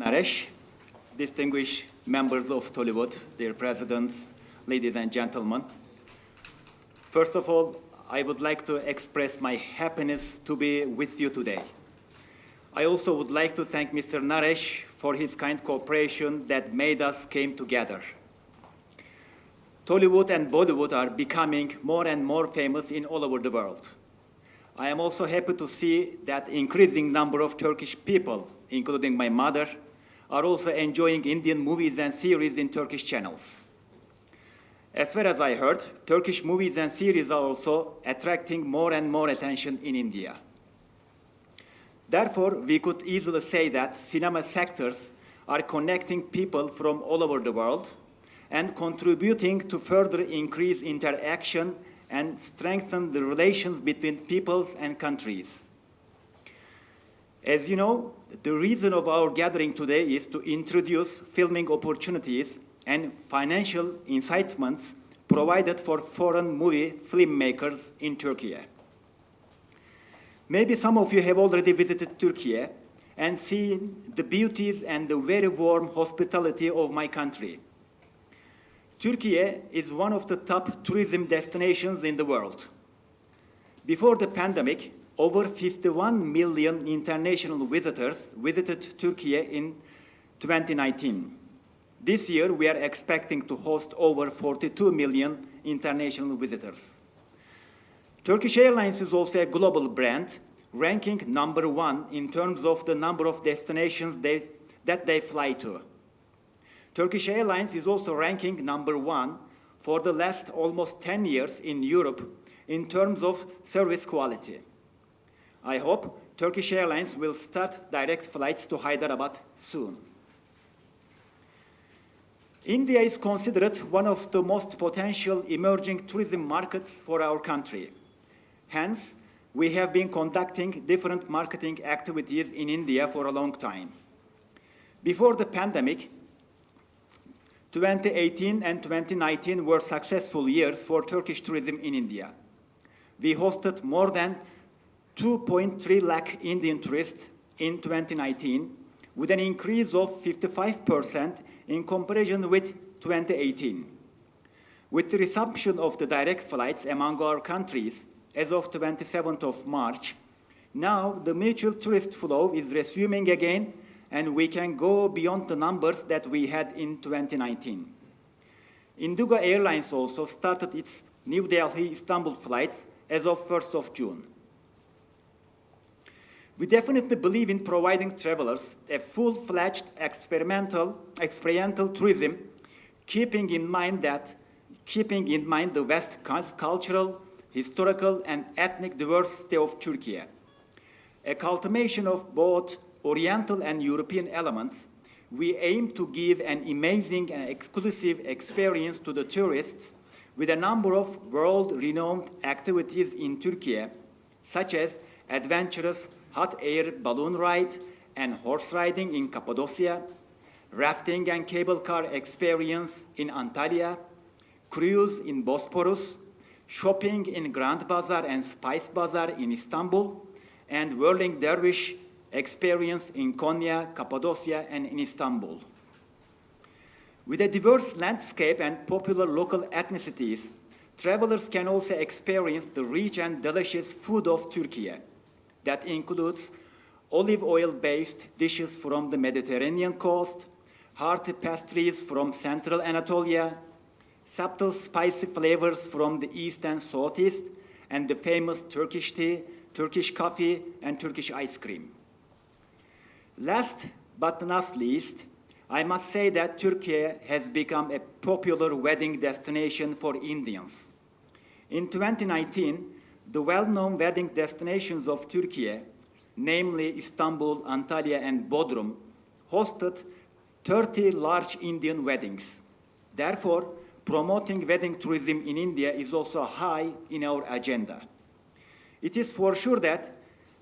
Naresh, distinguished members of Tollywood, dear presidents, ladies and gentlemen. First of all, I would like to express my happiness to be with you today. I also would like to thank Mr. Naresh for his kind cooperation that made us came together. Tollywood and Bollywood are becoming more and more famous in all over the world. I am also happy to see that increasing number of Turkish people, including my mother, are also enjoying Indian movies and series in Turkish channels. As far as I heard, Turkish movies and series are also attracting more and more attention in India. Therefore, we could easily say that cinema sectors are connecting people from all over the world and contributing to further increase interaction and strengthen the relations between peoples and countries. As you know, the reason of our gathering today is to introduce filming opportunities and financial incitements provided for foreign movie filmmakers in Turkey. Maybe some of you have already visited Turkey and seen the beauties and the very warm hospitality of my country. Turkey is one of the top tourism destinations in the world. Before the pandemic, over 51 million international visitors visited Turkey in 2019. This year, we are expecting to host over 42 million international visitors. Turkish Airlines is also a global brand, ranking number one in terms of the number of destinations that they fly to. Turkish Airlines is also ranking number one for the last almost 10 years in Europe in terms of service quality. I hope Turkish Airlines will start direct flights to Hyderabad soon. India is considered one of the most potential emerging tourism markets for our country. Hence, we have been conducting different marketing activities in India for a long time. Before the pandemic, 2018 and 2019 were successful years for Turkish tourism in India. We hosted more than 2.3 lakh Indian tourists in 2019, with an increase of 55% in comparison with 2018. With the resumption of the direct flights among our countries as of 27th of March, now the mutual tourist flow is resuming again, and we can go beyond the numbers that we had in 2019. Indigo Airlines also started its New Delhi-Istanbul flights as of 1st of June. We definitely believe in providing travelers a full-fledged experiential tourism, keeping in mind the vast cultural, historical, and ethnic diversity of Turkey. A culmination of both Oriental and European elements, we aim to give an amazing and exclusive experience to the tourists with a number of world-renowned activities in Turkey, such as adventurous hot air balloon ride and horse riding in Cappadocia, rafting and cable car experience in Antalya, cruise in Bosporus, shopping in Grand Bazaar and Spice Bazaar in Istanbul, and whirling dervish experience in Konya, Cappadocia, and in Istanbul. With a diverse landscape and popular local ethnicities, travelers can also experience the rich and delicious food of Turkey. That includes olive oil-based dishes from the Mediterranean coast, hearty pastries from central Anatolia, subtle spicy flavors from the east and southeast, and the famous Turkish tea, Turkish coffee, and Turkish ice cream. Last but not least, I must say that Turkey has become a popular wedding destination for Indians. In 2019, the well-known wedding destinations of Turkey, namely Istanbul, Antalya, and Bodrum, hosted 30 large Indian weddings. Therefore, promoting wedding tourism in India is also high in our agenda. It is for sure that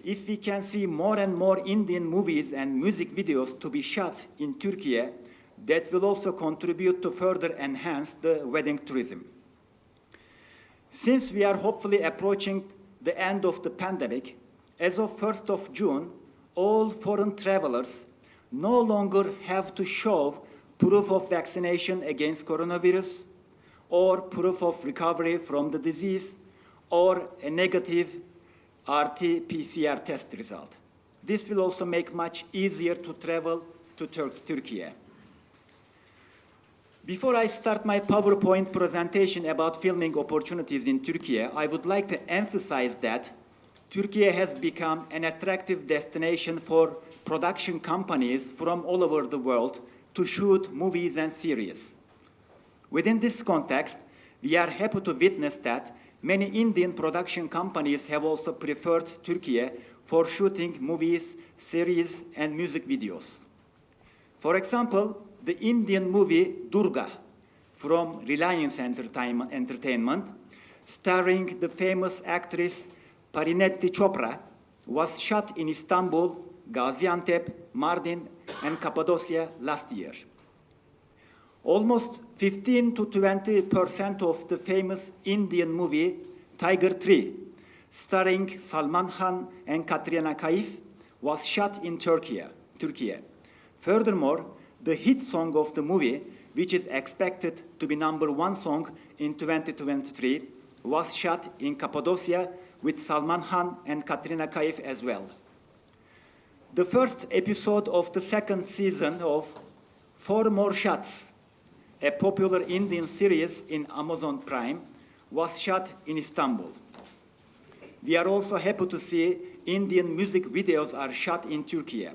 if we can see more and more Indian movies and music videos to be shot in Turkey, that will also contribute to further enhance the wedding tourism. Since we are hopefully approaching the end of the pandemic, as of 1st of June, all foreign travelers no longer have to show proof of vaccination against coronavirus or proof of recovery from the disease or a negative RT-PCR test result. This will also make much easier to travel to Turkey. Before I start my PowerPoint presentation about filming opportunities in Turkey, I would like to emphasize that Turkey has become an attractive destination for production companies from all over the world to shoot movies and series. Within this context, we are happy to witness that many Indian production companies have also preferred Turkey for shooting movies, series, and music videos. For example, the Indian movie Durga from Reliance Entertainment, starring the famous actress Parineeti Chopra, was shot in Istanbul, Gaziantep, Mardin, and Cappadocia last year. Almost 15 to 20% of the famous Indian movie Tiger 3, starring Salman Khan and Katrina Kaif, was shot in Turkey. Furthermore, the hit song of the movie, which is expected to be #1 song in 2023, was shot in Cappadocia with Salman Khan and Katrina Kaif as well. The first episode of the second season of Four More Shots, a popular Indian series in Amazon Prime, was shot in Istanbul. We are also happy to see Indian music videos are shot in Turkey.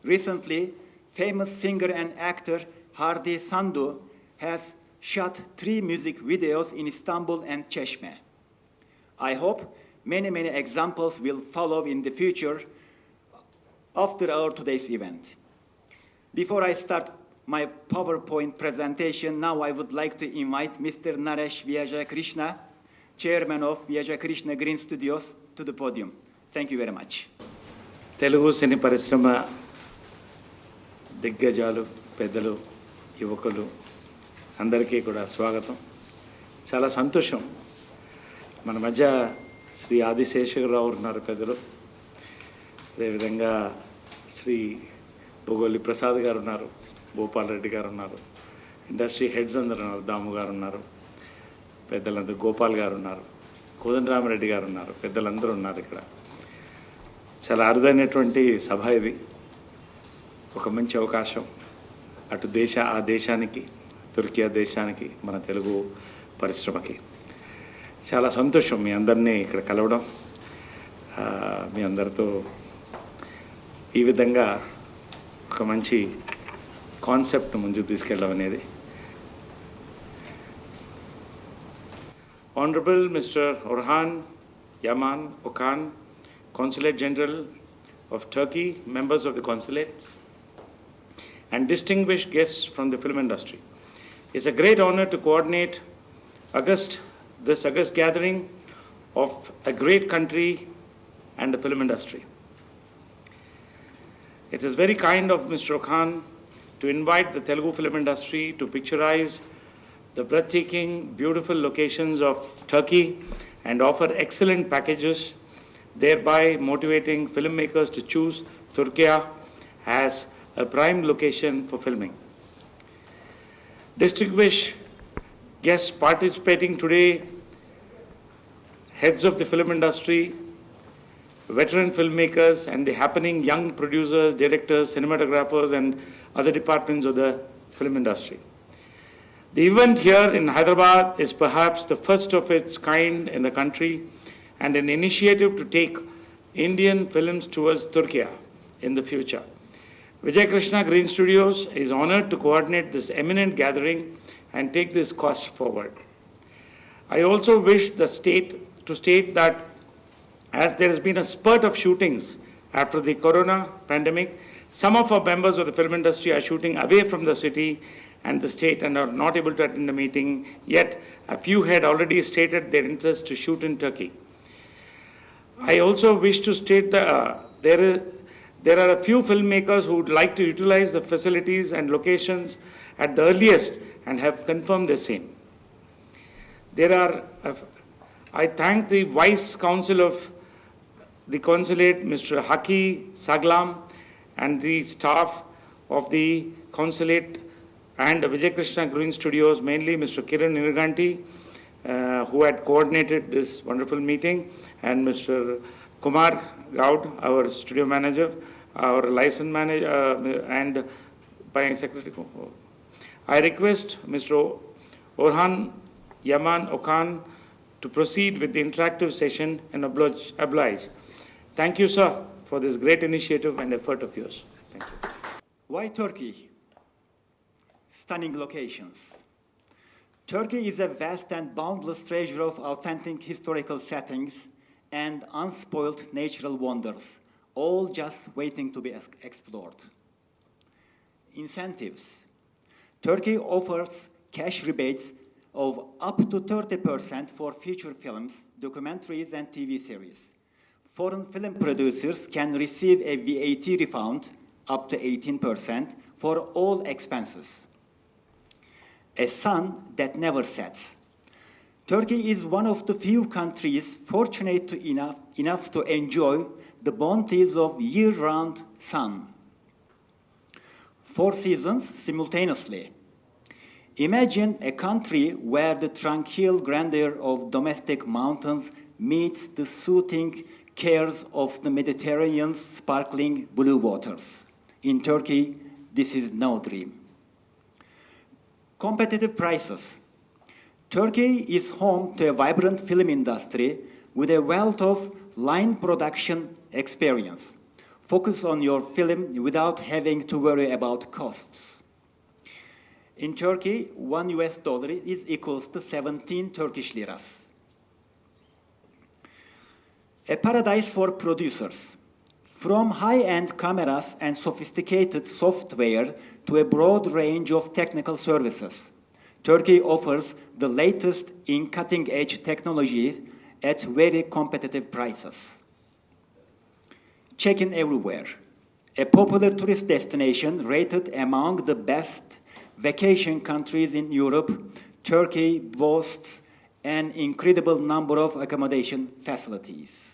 Recently, famous singer and actor Hardi Sandu has shot 3 music videos in Istanbul and Çeşme. I hope many examples will follow in the future after our today's event. Before I start my PowerPoint presentation, now I would like to invite Mr. Naresh Krishna, Chairman of Krishna Green Studios, to the podium. Thank you very much. Telugu Cine Parishrama దిగ్గజాలు పెద్దలు యువకులు అందరికీ కూడా స్వాగతం. చాలా సంతోషం, మన మధ్య శ్రీ ఆదిశేషరావు ఉన్నారు పెద్దలు, అదేవిధంగా శ్రీ భోగోలి ప్రసాద్ గారు ఉన్నారు, భూపాల్ రెడ్డి గారు ఉన్నారు, ఇండస్ట్రీ హెడ్స్ అందరు ఉన్నారు, దాము గారు ఉన్నారు, పెద్దలందరూ గోపాల్ గారు ఉన్నారు, కోదండరామరెడ్డి గారు ఉన్నారు, పెద్దలందరూ ఉన్నారు. ఇక్కడ చాలా అరుదైనటువంటి సభ ఇది, ఒక మంచి అవకాశం అటు ఆ దేశానికి, తుర్కీ దేశానికి, మన తెలుగు పరిశ్రమకి. చాలా సంతోషం మీ అందరినీ ఇక్కడ కలవడం, మీ అందరితో ఈ విధంగా ఒక మంచి కాన్సెప్ట్ ముందుకు తీసుకెళ్ళడం అనేది. Honorable Mr. Orhan Yaman Okan, Consulate General of Turkey, members of the Consulate, and distinguished guests from the film industry. It's a great honor to coordinate this August gathering of a great country and the film industry. It is very kind of Mr. Khan to invite the Telugu film industry to picturize the breathtaking, beautiful locations of Turkey and offer excellent packages, thereby motivating filmmakers to choose Turkey as a prime location for filming. Distinguished guests participating today, heads of the film industry, veteran filmmakers, and the happening young producers, directors, cinematographers, and other departments of the film industry. The event here in Hyderabad is perhaps the first of its kind in the country and an initiative to take Indian films towards Turkey in the future. Krishna Green Studios is honored to coordinate this eminent gathering and take this cause forward. I also wish the state to state that as there has been a spurt of shootings after the corona pandemic, some of our members of the film industry are shooting away from the city and the state and are not able to attend the meeting, yet a few had already stated their interest to shoot in Turkey. I also wish to state that there are a few filmmakers who would like to utilize the facilities and locations at the earliest and have confirmed the same. I thank the Vice Counsel of the Consulate, Mr. Haki Saglam, and the staff of the Consulate and Vijay Krishna Green Studios, mainly Mr. Kiran Nirganti, who had coordinated this wonderful meeting, and Mr. Kumar Gaud, our studio manager, our license manager, and by secretary. I request Mr. Orhan Yaman Okan to proceed with the interactive session and oblige. Thank you, sir, for this great initiative and effort of yours. Thank you. Why Turkey? Stunning locations. Turkey is a vast and boundless treasure of authentic historical settings and unspoiled natural wonders, all just waiting to be explored. Incentives. Turkey offers cash rebates of up to 30% for feature films, documentaries, and TV series. Foreign film producers can receive a VAT refund up to 18% for all expenses. A sun that never sets. Turkey is one of the few countries fortunate enough to enjoy the bounties of year-round sun. 4 seasons simultaneously. Imagine a country where the tranquil grandeur of domestic mountains meets the soothing cares of the Mediterranean's sparkling blue waters. In Turkey, this is no dream. Competitive prices. Turkey is home to a vibrant film industry with a wealth of line production experience. Focus on your film without having to worry about costs. In Turkey, $1 is equals to 17 Turkish liras. A paradise for producers. From high-end cameras and sophisticated software to a broad range of technical services, Turkey offers the latest in cutting-edge technologies at very competitive prices. Check-in everywhere. A popular tourist destination rated among the best vacation countries in Europe, Turkey boasts an incredible number of accommodation facilities.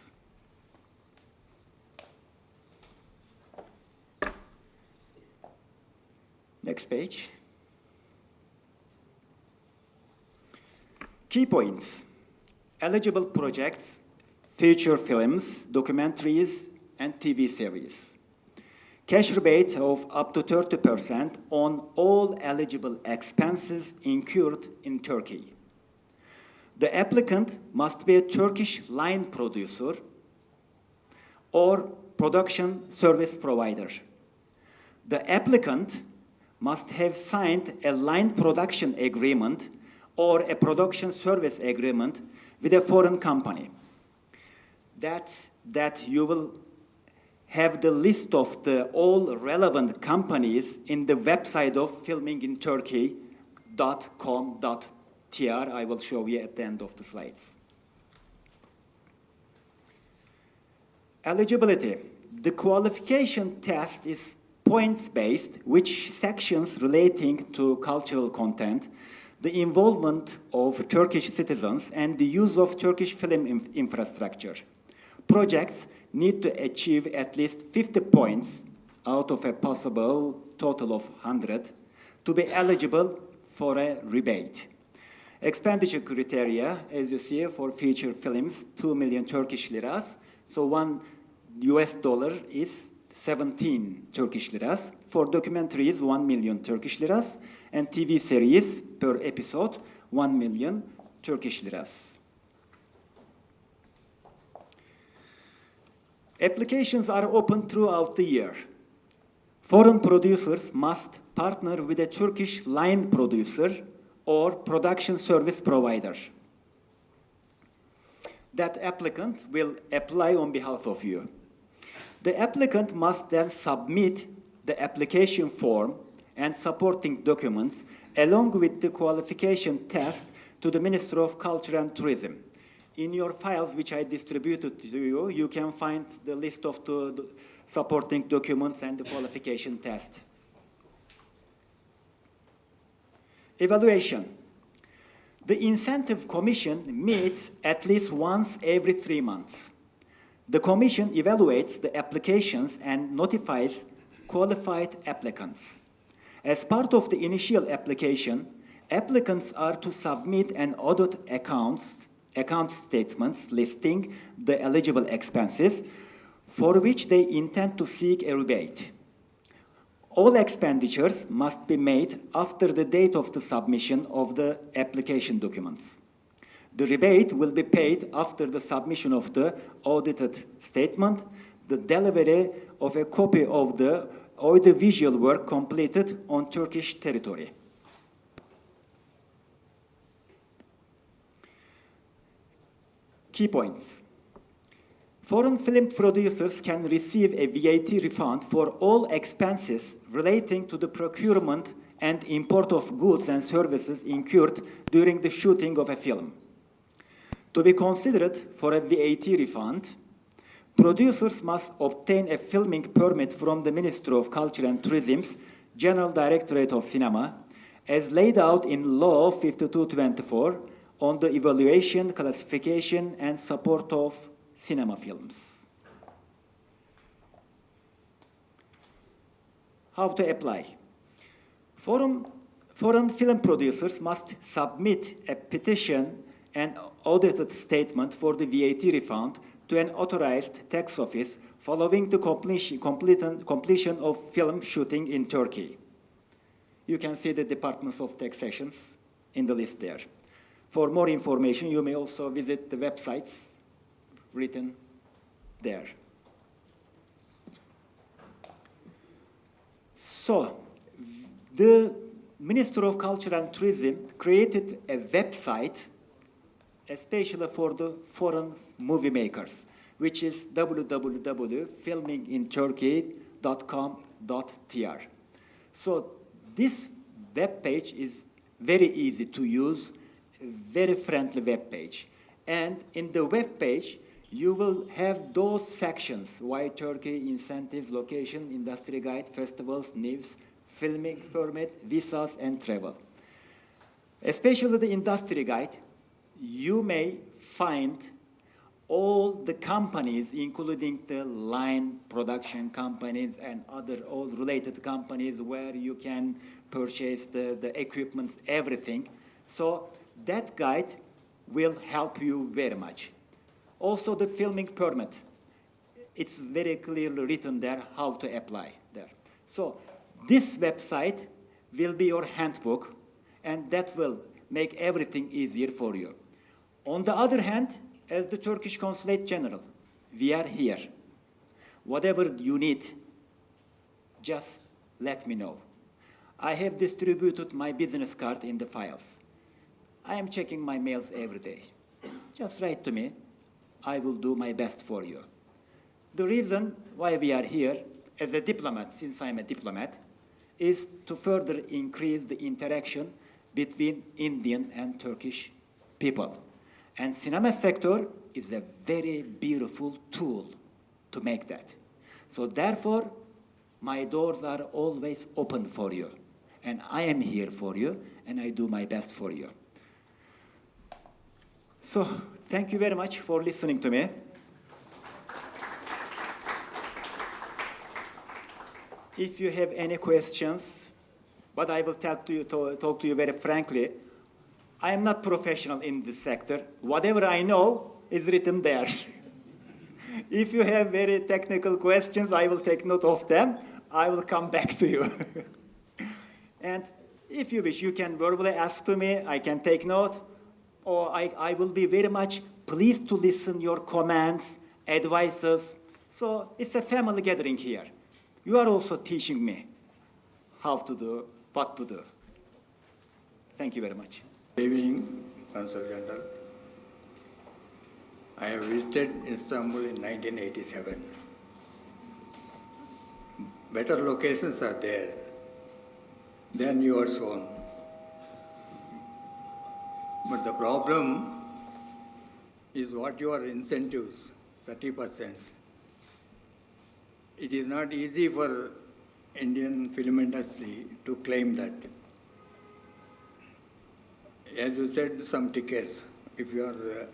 Next page. Key points. Eligible projects, feature films, documentaries, and TV series. Cash rebate of up to 30% on all eligible expenses incurred in Turkey. The applicant must be a Turkish line producer or production service provider. The applicant must have signed a line production agreement or a production service agreement with a foreign company. That you will have the list of all relevant companies in the website of filminginturkey.com.tr. I will show you at the end of the slides. Eligibility. The qualification test is points-based, which sections relating to cultural content, the involvement of Turkish citizens, and the use of Turkish film infrastructure. Projects need to achieve at least 50 points out of a possible total of 100 to be eligible for a rebate. Expenditure criteria, as you see, for feature films, 2 million Turkish liras. So $1 is 17 Turkish liras. For documentaries, 1 million Turkish liras. And TV series per episode, 1 million Turkish liras. Applications are open throughout the year. Foreign producers must partner with a Turkish line producer or production service provider. That applicant will apply on behalf of you. The applicant must then submit the application form and supporting documents along with the qualification test to the Ministry of Culture and Tourism. In your files, which I distributed to you, you can find the list of the supporting documents and the qualification test. Evaluation. The Incentive Commission meets at least once every 3 months. The Commission evaluates the applications and notifies qualified applicants. As part of the initial application, applicants are to submit an audit account statements listing the eligible expenses for which they intend to seek a rebate. All expenditures must be made after the date of the submission of the application documents. The rebate will be paid after the submission of the audited statement, the delivery of a copy of the audiovisual work completed on Turkish territory. Key points. Foreign film producers can receive a VAT refund for all expenses relating to the procurement and import of goods and services incurred during the shooting of a film. To be considered for a VAT refund, producers must obtain a filming permit from the Ministry of Culture and Tourism's General Directorate of Cinema, as laid out in Law 5224 on the evaluation, classification, and support of cinema films. How to apply? Foreign film producers must submit a petition and audited statement for the VAT refund to an authorized tax office following the completion of film shooting in Turkey. You can see the departments of taxations in the list there. For more information, you may also visit the websites written there. So, the Ministry of Culture and Tourism created a website especially for the foreign movie makers, which is www.filminginturkey.com.tr. So this web page is very easy to use, very friendly web page. And in the web page, you will have those sections: Why Turkey, incentives, location, industry guide, festivals, news, filming permit, visas, and travel. Especially the industry guide, you may find all the companies, including the line production companies and other all related companies where you can purchase the equipment, everything. So that guide will help you very much. Also the filming permit. It's very clearly written there how to apply there. So this website will be your handbook, and that will make everything easier for you. On the other hand, as the Turkish Consulate General, we are here. Whatever you need, just let me know. I have distributed my business card in the files. I am checking my mails every day. Just write to me. I will do my best for you. The reason why we are here as a diplomat, since I'm a diplomat, is to further increase the interaction between Indian and Turkish people. And cinema sector is a very beautiful tool to make that. So therefore, my doors are always open for you. And I am here for you, and I do my best for you. So thank you very much for listening to me. If you have any questions, but I will talk to you very frankly, I am not professional in this sector. Whatever I know is written there. If you have very technical questions, I will take note of them. I will come back to you. And if you wish, you can verbally ask to me. I can take note. Or I will be very much pleased to listen your comments, advices. So it's a family gathering here. You are also teaching me how to do, what to do. Thank you very much. Good evening, Consul General. I have visited Istanbul in 1987. Better locations are there than yours own. But the problem is what your incentives, 30%. It is not easy for Indian film industry to claim that. As you said, some tickets, if you are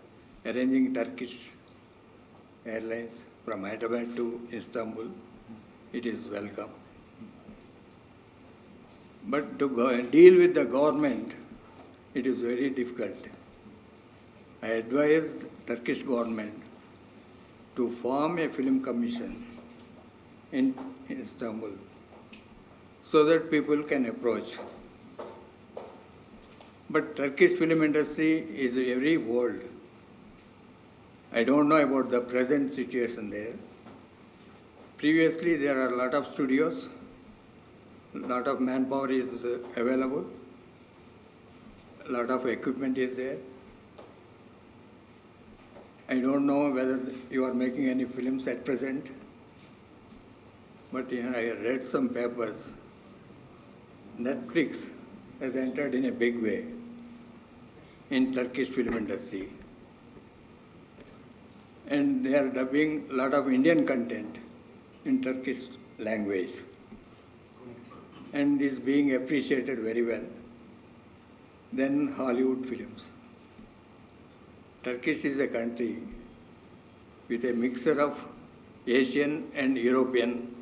arranging Turkish Airlines from Hyderabad to Istanbul, it is welcome. But to go and deal with the government, it is very difficult. I advised Turkish government to form a film commission in Istanbul so that people can approach. But Turkish film industry is a very old. I don't know about the present situation there. Previously, there are a lot of studios, a lot of manpower is available, a lot of equipment is there. I don't know whether you are making any films at present, but I read some papers. Netflix has entered in a big way in Turkish film industry. And they are dubbing a lot of Indian content in Turkish language and is being appreciated very well than Hollywood films. Turkish is a country with a mixture of Asian and European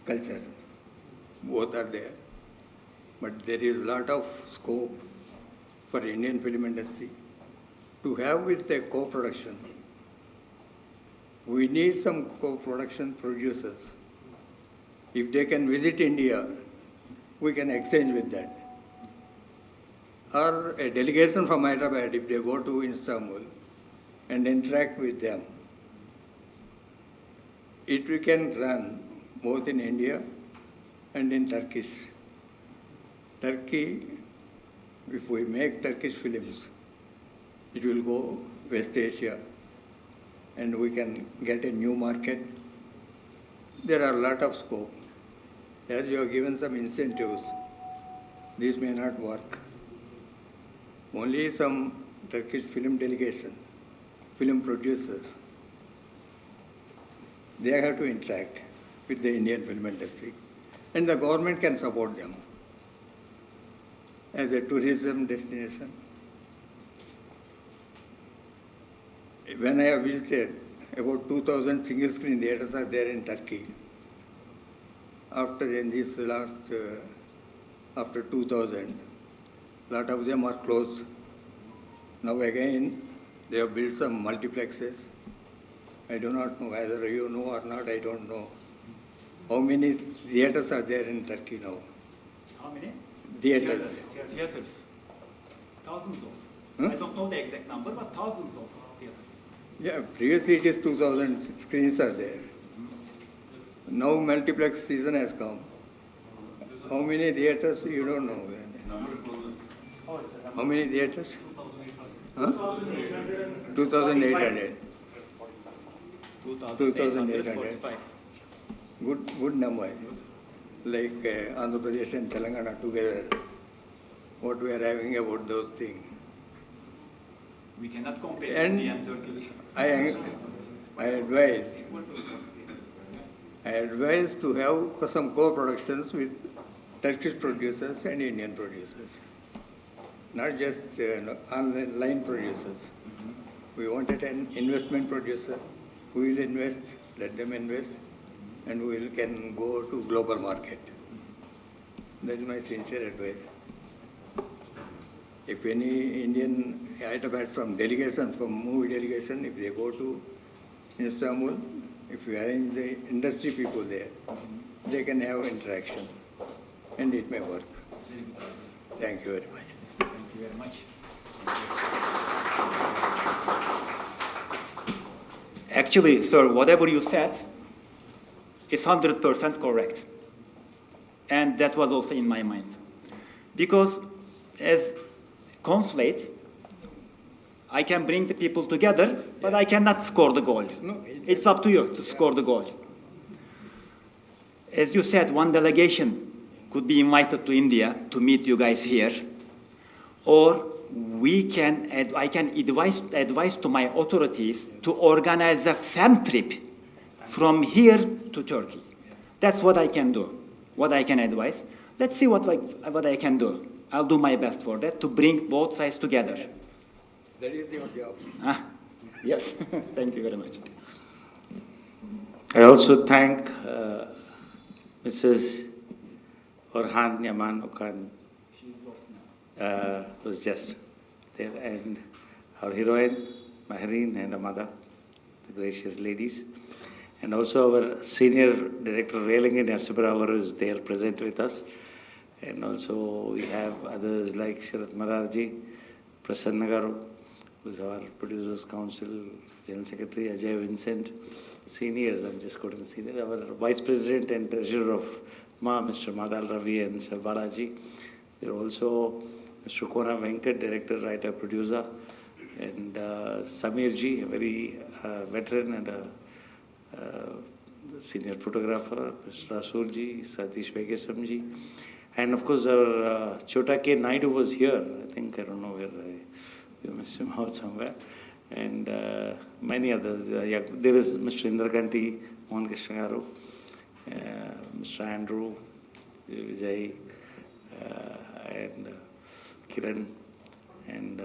culture. Both are there. But there is a lot of scope for Indian film industry to have with a co-production. We need some co-production producers. If they can visit India, we can exchange with that. Or a delegation from Hyderabad, if they go to Istanbul and interact with them, we can run both in India and in Turkish. Turkey, if we make Turkish films, it will go West Asia and we can get a new market. There are a lot of scope. As you have given some incentives, this may not work. Only some Turkish film delegation, film producers, they have to interact with the Indian film industry. And the government can support them as a tourism destination. When I have visited, about 2,000 single screen theatres are there in Turkey. After 2000, lot of them are closed. Now again, they have built some multiplexes. I do not know whether you know or not, I don't know. How many theatres are there in Turkey now? How many? Theatres. Theatres. Thousands of. Huh? I don't know the exact number, but thousands of theatres. Yeah, previously it is 2,000 screens are there. Now multiplex season has come. How many theatres you don't know? How many theatres? 2,800. 2,800. 2,845. Good number. Like Andhra Pradesh and Telangana together. What we are having about those things. We cannot compare And India and Turkey. I advise to have some co-productions with Turkish producers and Indian producers. Not just online producers. We wanted an investment producer who will invest, let them invest, and we can go to global market. That is my sincere advice. If any Indian Hyderabad from delegation, from movie delegation, if they go to Istanbul, if you arrange the industry people there, they can have interaction and it may work. Thank you very much. Thank you very much. Actually, sir, whatever you said is 100% correct. And that was also in my mind. Because as consulate, I can bring the people together, but I cannot score the goal. No, It's up to you to score the goal. As you said, one delegation could be invited to India to meet you guys here, or I can advise to my authorities to organize a fam trip from here to Turkey. That's what I can do, what I can advise. Let's see what I can do. I'll do my best for that, to bring both sides together. That is your job. Yes, thank you very much. I also thank Mrs. Orhan Yaman Okan was just there, and our heroine, Mahreen, and her mother, the gracious ladies. And also our senior director, Relingin Yasubaravar, is there present with us. And also we have others like Sharat Mararji, Prasanna Garu, who is our Producers Council General Secretary, Ajay Vincent, seniors, I'm just quoting senior, our Vice President and Treasurer of Ma, Mr. Madal Ravi and Sir Balaji. There are also Mr. Kona Venkat, Director, Writer, Producer, and Samir Ji, a very veteran and a senior photographer, Mr. Rasool Ji, Satish Vegesam Ji, and of course our Chota K. Naidu was here. I think, I don't know where we missed him out somewhere, and many others. Yeah, there is Mr. Indrakanti, Mohan Krishna Garu, Mr. Andrew, Vijay, and Kiran, and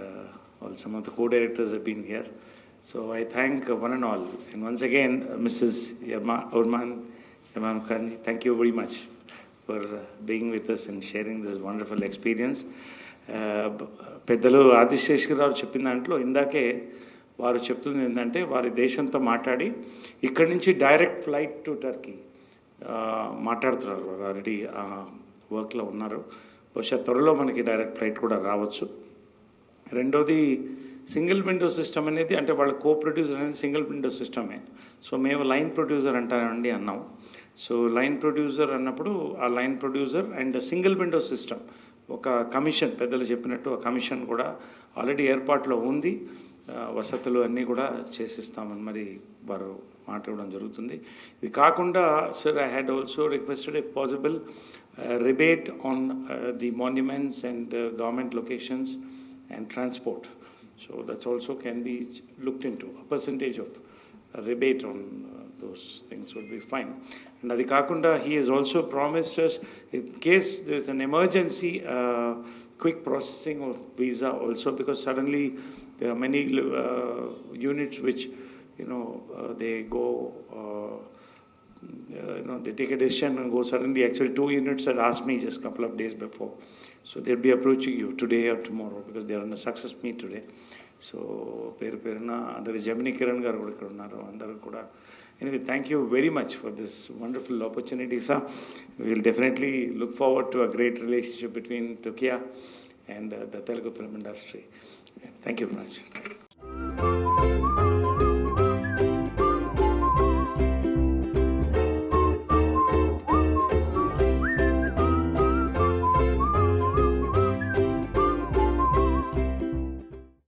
all some of the co-directors have been here. So I thank one and all. And once again, Mrs. Orman Khanji, thank you very much for being with us and sharing this wonderful experience. పెద్దలు ఆదిశేషరావు చెప్పిన దాంట్లో ఇందాకే వారు చెప్తుంది ఏంటంటే వారి దేశంతో మాట్లాడి ఇక్కడి నుంచి డైరెక్ట్ ఫ్లైట్ టు టర్కీ మాట్లాడుతున్నారు. వారు ఆల్రెడీ వర్క్లో ఉన్నారు. బహుశా త్వరలో మనకి డైరెక్ట్ ఫ్లైట్ కూడా రావచ్చు. రెండోది సింగిల్ విండో సిస్టమ్ అనేది, అంటే వాళ్ళ కో ప్రొడ్యూసర్ అనేది సింగిల్ విండో సిస్టమే. సో మేము లైన్ ప్రొడ్యూసర్ అంటామండి అన్నాం. సో లైన్ ప్రొడ్యూసర్ అన్నప్పుడు ఆ line producer and single window system, ఒక కమిషన్, పెద్దలు చెప్పినట్టు ఆ కమిషన్ కూడా ఆల్రెడీ ఏర్పాట్లో ఉంది. వసతులు అన్నీ కూడా చేసిస్తామని మరి వారు మాట్లాడడం జరుగుతుంది. ఇది కాకుండా sir, I had also requested a possible rebate on the monuments and government locations and transport. So that also can be looked into. A percentage of rebate on those things would be fine. And adi kakunda, he has also promised us, in case there is an emergency, quick processing of visa also, because suddenly there are many units which, they go they take a decision and go suddenly. Actually, 2 units had asked me just a couple of days before. So they'll be approaching you today or tomorrow because they are on a success meet today. So, Perna, other Gemini Kiran garu ikkada unnaru, andaru kuda. Anyway, thank you very much for this wonderful opportunity, sir. We will definitely look forward to a great relationship between Turkey and the Telugu film industry. Thank you very much.